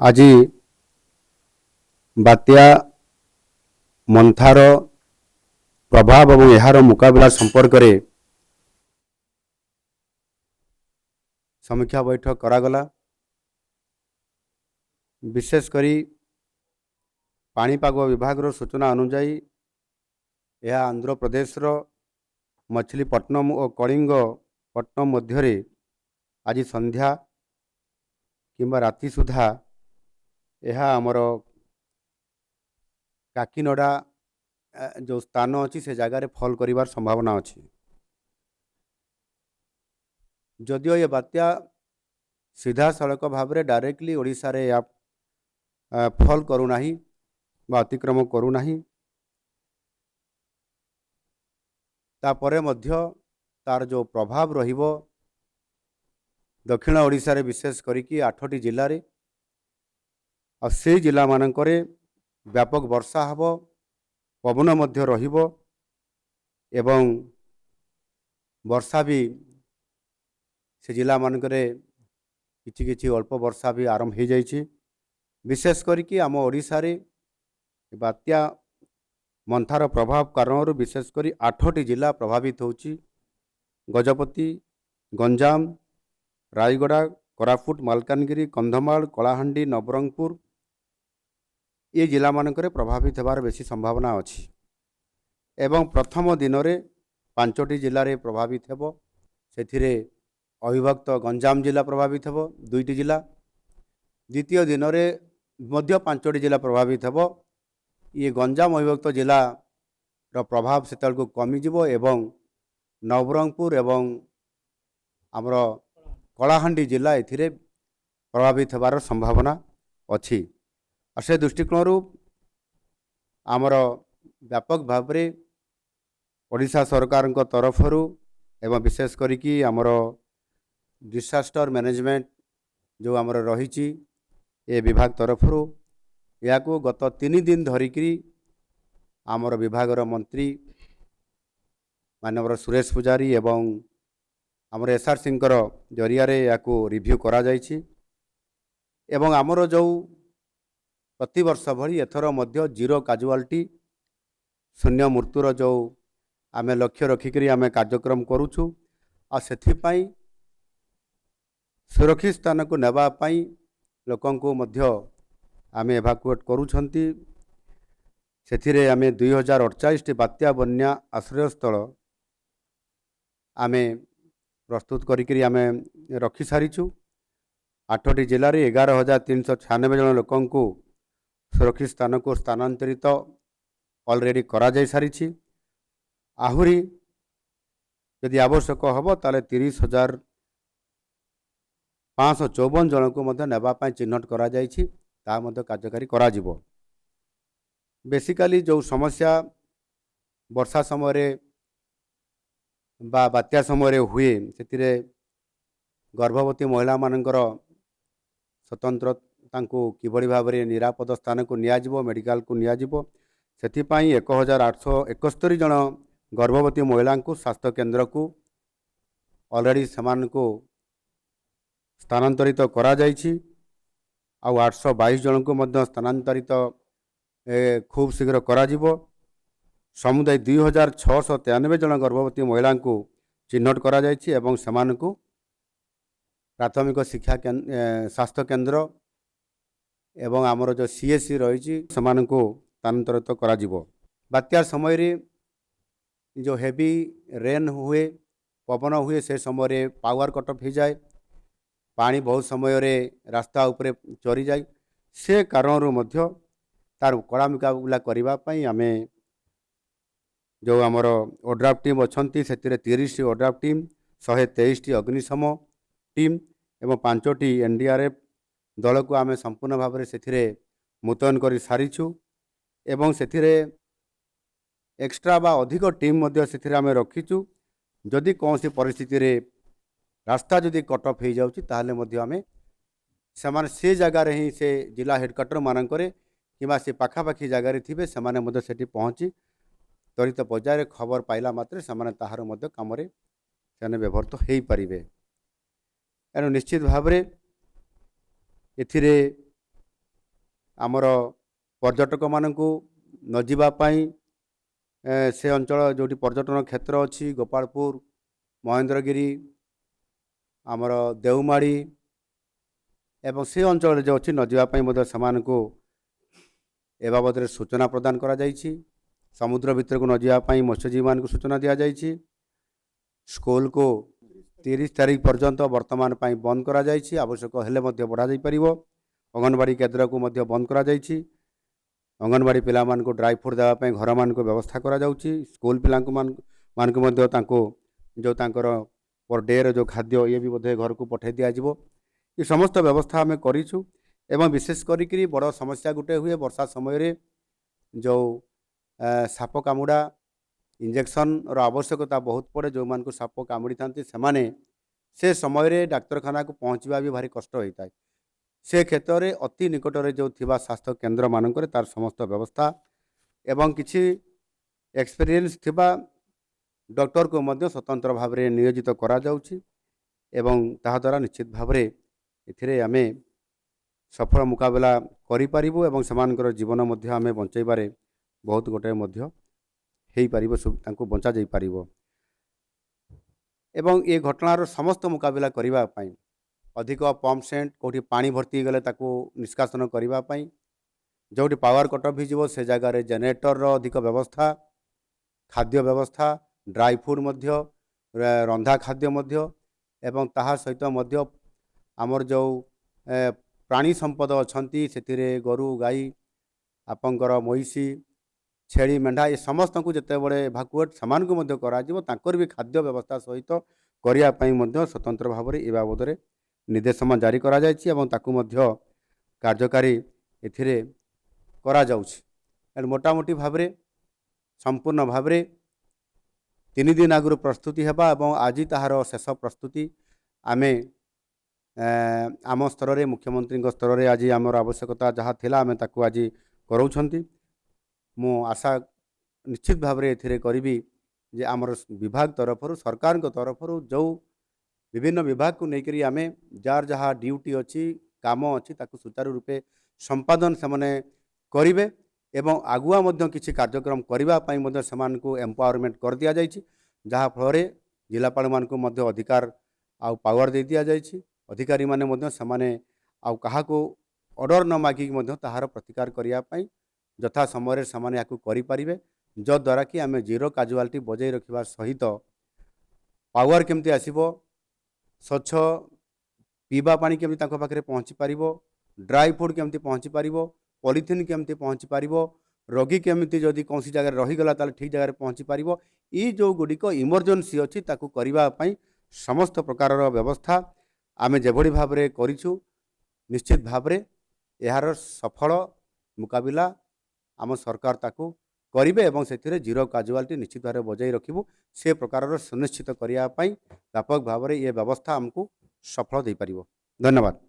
ଆଜି ବାତ୍ୟା ମନ୍ଥାର ପ୍ରଭାବ ଏବଂ ଏହାର ମୁକାବିଲା ସମ୍ପର୍କରେ ସମୀକ୍ଷା ବୈଠକ କରାଗଲା। ବିଶେଷ କରି ପାଣିପାଗ ବିଭାଗର ସୂଚନା ଅନୁଯାୟୀ ଏହା ଆନ୍ଧ୍ରପ୍ରଦେଶର ମଛଲିପଟ୍ଟନମ ଓ କଳିଙ୍ଗପଟ୍ଟନମ ମଧ୍ୟରେ ଆଜି ସନ୍ଧ୍ୟା କିମ୍ବା ରାତି ସୁଦ୍ଧା ଏହା ଆମର କାକିନଡ଼ା ଯେଉଁ ସ୍ଥାନ ଅଛି ସେ ଜାଗାରେ ଫଲ୍ କରିବାର ସମ୍ଭାବନା ଅଛି। ଯଦିଓ ଏ ବାତ୍ୟା ସିଧାସଳଖ ଭାବରେ ଡାଇରେକ୍ଟଲି ଓଡ଼ିଶାରେ ଫଲ୍ କରୁନାହିଁ ବା ଅତିକ୍ରମ କରୁନାହିଁ, ତାପରେ ମଧ୍ୟ ତାର ଯେଉଁ ପ୍ରଭାବ ରହିବ ଦକ୍ଷିଣ ଓଡ଼ିଶାରେ ବିଶେଷ କରିକି 8ଟି ଜିଲ୍ଲାରେ ଆଉ ସେହି ଜିଲ୍ଲାମାନଙ୍କରେ ବ୍ୟାପକ ବର୍ଷା ହେବ, ପବନ ମଧ୍ୟ ରହିବ ଏବଂ ବର୍ଷା ବି ସେ ଜିଲ୍ଲାମାନଙ୍କରେ କିଛି କିଛି ଅଳ୍ପ ବର୍ଷା ବି ଆରମ୍ଭ ହୋଇଯାଇଛି। ବିଶେଷ କରିକି ଆମ ଓଡ଼ିଶାରେ ବାତ୍ୟା ମନ୍ଥାର ପ୍ରଭାବ କାରଣରୁ ବିଶେଷ କରି 8ଟି ଜିଲ୍ଲା ପ୍ରଭାବିତ ହେଉଛି। ଗଜପତି, ଗଞ୍ଜାମ, ରାୟଗଡ଼ା, କୋରାପୁଟ, ମାଲକାନଗିରି, କନ୍ଧମାଳ, କଳାହାଣ୍ଡି, ନବରଙ୍ଗପୁର ଏ ଜିଲ୍ଲାମାନଙ୍କରେ ପ୍ରଭାବିତ ହେବାର ବେଶୀ ସମ୍ଭାବନା ଅଛି ଏବଂ ପ୍ରଥମ ଦିନରେ 5ଟି ଜିଲ୍ଲାରେ ପ୍ରଭାବିତ ହେବ। ସେଥିରେ ଅବିଭକ୍ତ ଗଞ୍ଜାମ ଜିଲ୍ଲା ପ୍ରଭାବିତ ହେବ, 2ଟି ଜିଲ୍ଲା। ଦ୍ୱିତୀୟ ଦିନରେ ମଧ୍ୟ 5ଟି ଜିଲ୍ଲା ପ୍ରଭାବିତ ହେବ। ଇଏ ଗଞ୍ଜାମ ଅବିଭକ୍ତ ଜିଲ୍ଲାର ପ୍ରଭାବ ସେତେବେଳକୁ କମିଯିବ ଏବଂ ନବରଙ୍ଗପୁର ଏବଂ ଆମର କଳାହାଣ୍ଡି ଜିଲ୍ଲା ଏଥିରେ ପ୍ରଭାବିତ ହେବାର ସମ୍ଭାବନା ଅଛି। ଆଉ ସେ ଦୃଷ୍ଟିକୋଣରୁ ଆମର ବ୍ୟାପକ ଭାବରେ ଓଡ଼ିଶା ସରକାରଙ୍କ ତରଫରୁ ଏବଂ ବିଶେଷ କରିକି ଆମର ଡିସାଷ୍ଟର ମ୍ୟାନେଜମେଣ୍ଟ ଯେଉଁ ଆମର ରହିଛି ଏ ବିଭାଗ ତରଫରୁ ଏହାକୁ ଗତ 3 ଦିନ ଧରିକି ଆମର ବିଭାଗର ମନ୍ତ୍ରୀ ମାନ୍ୟବର ସୁରେଶ ପୂଜାରୀ ଏବଂ ଆମର SRCଙ୍କର ଜରିଆରେ ଏହାକୁ ରିଭ୍ୟୁ କରାଯାଇଛି ଏବଂ ଆମର ଯେଉଁ ପ୍ରତିବର୍ଷ ଭଳି ଏଥର ମଧ୍ୟ ଜିରୋ କାଜୁଆଲିଟି ଶୂନ୍ୟ ମୃତ୍ୟୁର ଯେଉଁ ଆମେ ଲକ୍ଷ୍ୟ ରଖିକରି ଆମେ କାର୍ଯ୍ୟକ୍ରମ କରୁଛୁ ଆଉ ସେଥିପାଇଁ ସୁରକ୍ଷିତ ସ୍ଥାନକୁ ନେବା ପାଇଁ ଲୋକଙ୍କୁ ମଧ୍ୟ ଆମେ ଏଭାକୁଏଟ୍ କରୁଛନ୍ତି। ସେଥିରେ ଆମେ 2048ଟି ବାତ୍ୟା ବନ୍ୟା ଆଶ୍ରୟସ୍ଥଳ ଆମେ ପ୍ରସ୍ତୁତ କରିକିରି ଆମେ ରଖି ସାରିଛୁ। 8ଟି ଜିଲ୍ଲାରେ 11,396 ଜଣ ଲୋକଙ୍କୁ ସୁରକ୍ଷିତ ସ୍ଥାନକୁ ସ୍ଥାନାନ୍ତରିତ ଅଲରେଡ଼ି କରାଯାଇ ସାରିଛି। ଆହୁରି ଯଦି ଆବଶ୍ୟକ ହେବ ତାହେଲେ 30,554 ଜଣଙ୍କୁ ମଧ୍ୟ ନେବା ପାଇଁ ଚିହ୍ନଟ କରାଯାଇଛି, ତାହା ମଧ୍ୟ କାର୍ଯ୍ୟକାରୀ କରାଯିବ। ବେସିକାଲି ଯେଉଁ ସମସ୍ୟା ବର୍ଷା ସମୟରେ ବା ବାତ୍ୟା ସମୟରେ ହୁଏ ସେଥିରେ ଗର୍ଭବତୀ ମହିଳାମାନଙ୍କର ସ୍ୱତନ୍ତ୍ର ତାଙ୍କୁ କିଭଳି ଭାବରେ ନିରାପଦ ସ୍ଥାନକୁ ନିଆଯିବ, ମେଡ଼ିକାଲକୁ ନିଆଯିବ, ସେଥିପାଇଁ 1,871 ଜଣ ଗର୍ଭବତୀ ମହିଳାଙ୍କୁ ସ୍ୱାସ୍ଥ୍ୟ କେନ୍ଦ୍ରକୁ ଅଲରେଡ଼ି ସେମାନଙ୍କୁ ସ୍ଥାନାନ୍ତରିତ କରାଯାଇଛି। ଆଉ 822 ଜଣଙ୍କୁ ମଧ୍ୟ ସ୍ଥାନାନ୍ତରିତ ଖୁବ୍ ଶୀଘ୍ର କରାଯିବ। ସମୁଦାୟ 2,693 ଜଣ ଗର୍ଭବତୀ ମହିଳାଙ୍କୁ ଚିହ୍ନଟ କରାଯାଇଛି ଏବଂ ସେମାନଙ୍କୁ ପ୍ରାଥମିକ ଶିକ୍ଷା ସ୍ୱାସ୍ଥ୍ୟ କେନ୍ଦ୍ର ଏବଂ ଆମର ଯେଉଁ CSC ରହିଛି ସେମାନଙ୍କୁ ସ୍ଥାନାନ୍ତରିତ କରାଯିବ। ବାତ୍ୟା ସମୟରେ ଯେଉଁ ହେଭି ରେନ୍ ହୁଏ, ପବନ ହୁଏ, ସେ ସମୟରେ ପାୱାର କଟ୍ ଅଫ୍ ହୋଇଯାଏ, ପାଣି ବହୁତ ସମୟରେ ରାସ୍ତା ଉପରେ ଚରିଯାଏ। ସେ କାରଣରୁ ମଧ୍ୟ ତାର କଡ଼ା ମୁକାବିଲା କରିବା ପାଇଁ ଆମେ ଯେଉଁ ଆମର ଓଡ୍ରାଫ୍ ଟିମ୍ ଅଛନ୍ତି ସେଥିରେ 30ଟି ଓଡ୍ରାଫ୍ ଟିମ୍, 123ଟି ଅଗ୍ନିଶମ ଟିମ୍ ଏବଂ 5ଟି NDRF ଦଳକୁ ଆମେ ସମ୍ପୂର୍ଣ୍ଣ ଭାବରେ ସେଥିରେ ମୁତୟନ କରି ସାରିଛୁ ଏବଂ ସେଥିରେ ଏକ୍ସଟ୍ରା ବା ଅଧିକ ଟିମ୍ ମଧ୍ୟ ସେଥିରେ ଆମେ ରଖିଛୁ। ଯଦି କୌଣସି ପରିସ୍ଥିତିରେ ରାସ୍ତା ଯଦି କଟ୍ ଅଫ୍ ହୋଇଯାଉଛି ତାହେଲେ ମଧ୍ୟ ଆମେ ସେମାନେ ସେ ଜାଗାରେ ହିଁ ସେ ଜିଲ୍ଲା ହେଡ଼କ୍ୱାର୍ଟର ମାନଙ୍କରେ କିମ୍ବା ସେ ପାଖାପାଖି ଜାଗାରେ ଥିବେ, ସେମାନେ ମଧ୍ୟ ସେଠି ପହଞ୍ଚି ତ୍ୱରିତ ପର୍ଯ୍ୟାୟରେ ଖବର ପାଇଲା ମାତ୍ରେ ସେମାନେ ତାହାର ମଧ୍ୟ କାମରେ ସେମାନେ ବ୍ୟବହୃତ ହୋଇପାରିବେ। ଏଣୁ ନିଶ୍ଚିତ ଭାବରେ ଏଥିରେ आमर पर्यटक मानू न जावाई से अंचल जो पर्यटन क्षेत्र अच्छी गोपालपुर महेंद्रगिरी आमर देवमाड़ी एवं से अंचल जो अच्छी न जावाई से बाबद सूचना प्रदान करा जाइछि। समुद्र भितर को न जावाई मत्स्यजीवी मान सूचना दि जाइछि। स्कूल को 30 तारीख पर्यंत वर्तमान पर बंद करा जाइछि। आवश्यक हेले मध्य बढ़ा जाई परिबो। अंगनवाड़ी केन्द्र को मध्य बंद करा जाइछि। अंगनवाड़ी पिला मान को ड्राई फ्रूट देवाई घर मान को व्यवस्था करा जाउछि। स्कूल पिला मान को मध्य तांको जो तांकर पर डे जो खाद्य ये भी बोधे घर को पठे दिया जिवो। ये समस्त व्यवस्था आम करिछु। एवं विशेष करी बड़ समस्या गुटे हुए वर्षा समय रे जो साप कामुड़ा इंजेक्शन रो आवश्यकता बहुत पड़े। जो मान को साप कामुड़ी थांती से समय रे डाक्तरखाना को पहुँचवा भी भारी कष्ट होता है। से क्षेत्र में अति निकट में जो थिबा स्वास्थ्य केन्द्र मानक तार समस्त व्यवस्था एवं किछि एक्सपीरियंस थिबा डॉक्टर को मध्य स्वतंत्र भाव में नियोजित करा जाउछि। एवं ताहा द्वारा निश्चित भाव में एथिरे आमे सफल मुकाबला करि परिबु एवं समानकर जीवन मध्य आमे बंचाइबारे बहुत गोटे मध्य हेई परिबो तांको बंचा जाई परिबो। एवं ये घटनार समस्त मुकाबला करिबा पई अधिक पंप सेट कौटी पानी भर्ती गले ताको निष्कासन करने जोटी पावर कट भी जीवो से जगार जेनेरेटर रो अधिक व्यवस्था खाद्य व्यवस्था ड्राई फ्रूट मध्य रंधा खाद्य मध्य एवं ताहा सहित मध्य आमर जो प्राणी संपद अच्छी से गोरु गाई आपंकर महिषी छेड़ी मेढ़ा ये समस्त को जिते बड़े भाकुएट सामान को मध्य करा जीवो तांकर भी खाद्य व्यवस्था सहित करने स्वतंत्र भाव में ए बाबद में निर्देशमा जारी करा जायछि एवं ताकू मध्य कार्यकारी एथिरे करा जाउछि। मोटामोटी भाव में संपूर्ण भाव में 3 दिन आगु प्रस्तुति हेबा एवं आज ताहार शेष प्रस्तुति आमे आम स्तर में मुख्यमंत्री स्तर में आज आमर आवश्यकता जहाँ थिला आमे ताकू आज कराउछंती। मु आशा निश्चित भाव में एथिरे करिबी जे आमर विभाग तरफ सरकार तरफ जो विभिन्न विभाग को लेकर आमे जार जहाँ ड्यूटी अच्छी काम अच्छी ताकू सुचारू रूपे संपादन से माने करिवे एवं आगुआ मध्य किछि कार्यक्रम करबा पई मध्य समान को एम्पावरमेंट कर दिया जाइछि। जहाँ फल जिलापाल मान को मध्य अधिकार आउ पावर दे दिया जाइछि। अधिकारी माने मध्य समाने आउ कहा को ऑर्डर न मागिक मध्य ताहार प्रतिकार करिया पई यथा समय रे समाने याकू करि परिबे जद्वारा कि आमे जीरो काजुआलिटी बजाई रखिबा सहित पावर केमती आसीबो स्वच्छ पीवा पानी केमती तांको पाखरे पहुँची पारिबो ड्राई फ्रूट केमती पहुँची पारिबो पॉलिथिन केमती पहुँची पारिबो रोगी केमती जदि कौन जगह रहीगला ताले ठीक जगह पहुँची पारिबो ई जो गुड़िक इमरजेंसी अच्छी ताकू करिबा पई समस्त प्रकार व्यवस्था आमे जेभଳି भाबरे करिछु। निश्चित भाबरे यार सफल मुकाबिला आम सरकार ताकू करिबे एवं सेथिरे जीरो काजुआलिटी निश्चित भाव बजाई रखिबु से प्रकार सुनिश्चित करने व्यापक भाव में ये व्यवस्था आमको सफल दे पारिबो। धन्यवाद।